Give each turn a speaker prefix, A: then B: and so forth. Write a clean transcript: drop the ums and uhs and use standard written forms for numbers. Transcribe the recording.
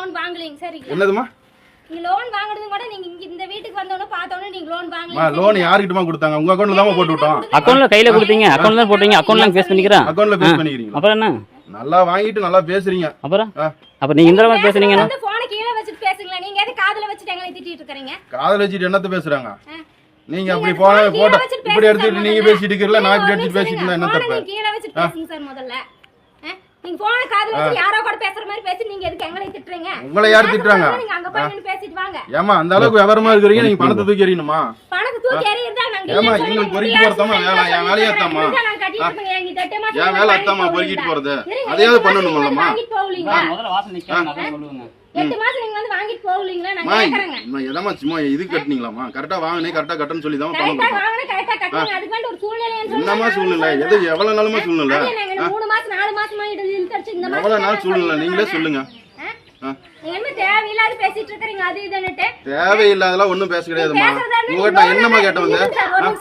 A: Loan வாங்கலீங்க சரி.
B: என்னதுமா?
A: நீங்க லோன் வாங்குறது கூட நீங்க இங்க இந்த வீட்டுக்கு வந்தோனே பார்த்தோனே நீங்க லோன் வாங்கலீங்க.
B: லோன் யார்கிட்டமா கொடுத்தாங்க? உங்க அக்கவுண்ட்ல தான் போட்டு விட்டோம்.
C: அக்கவுண்ட்ல கையில கொடுத்தீங்க, அக்கவுண்ட்ல தான் போட்டீங்க, அக்கவுண்ட்ல பேஸ் பண்ணிக்கிறேன்.
B: அக்கவுண்ட்ல பேஸ் பண்ணிக்கிறீங்க.
C: அப்புறம் என்ன?
B: நல்லா வாங்கிட்டு நல்லா பேசுறீங்க.
C: அப்புறம் அப்ப நீங்க இந்த மாதிரி பேசுனீங்கன்னா
A: அந்த போனை கீழ வச்சிட்டு பேசுங்களா? நீங்க எது காதுல வச்சிட்டு எங்களை திட்டிட்டு இருக்கீங்க?
B: காதுல வச்சிட்டு என்னத்த பேசுறாங்க? நீங்க அப்படி போன போட்டோ இப்படி எடுத்துட்டு நீங்க பேசிட்டு இருக்கீங்களா? நான் இப்படி எடுத்துட்டு பேசிட்டு இருந்தா என்ன தப்பு?
A: நீங்க கீழ வச்சிட்டு பேசுங்க சார் முதல்ல. நீங்க போன காதுல வச்சு யாரோ கூட பேசுற மாதிரி பேசி நீங்க எதுக்கு எங்களை திட்டுறீங்க?
B: உங்களை யார் திட்டுறாங்க?
A: நீங்க அங்க போய் நின்னு பேசிட்டு வாங்க.
B: ஏமா அந்த அளவுக்கு விவரமா இருக்கீங்க, நீங்க பணத்தை தூக்கி எறியணுமா?
A: பணத்தை தூக்கி எறியறதா நாங்க
B: ஏமா எங்களுக்கு பொறுக்கி போறதாமா வேலை? என் வேலையா தாமா? என் வேலை அத்தாமா பொறுக்கிட்டு போறது. அதையாவது பண்ணணும்லமா?
A: வாங்கிட்டு போவீங்க.
C: முதல்ல வாசல் நிக்கணும் அத சொல்லுங்க.
A: 8 மாசம் நீங்க வந்து வாங்கிட்டு போவீங்களா? நான் கேக்குறேன்.
B: நான் எதமா சும்மா இது கட்டனீங்களாமா? கரெக்ட்டா வாங்குனே கரெக்ட்டா கட்டன்னு சொல்லி தான் பணம்
A: கரெக்ட்டா வாங்குனே கரெக்ட்டா கட்டணும். அதுக்கு வேண்டி ஒரு சூழ்நிலைன்னு சொல்லுங்க.
B: என்னமா சூழ்நிலை? எது எவ்வளவு நாளுமா சூழ்நிலை?
A: 3 மாசம் 4 மாசமா இழுத்தடிச்சு இந்த மாதிரி
B: எவ்வளவு நாள் சூழ்நிலை நீங்களே சொல்லுங்க.
A: என்ன தேவையில்லாத பேசிட்டு இருக்கீங்க அது இதுன்னுட்டு?
B: தேவையில்லாதெல்லாம் ஒண்ணும் பேச கிடையாதுமா. உங்ககிட்ட நான் என்னமா கேட்ட வந்தேன்?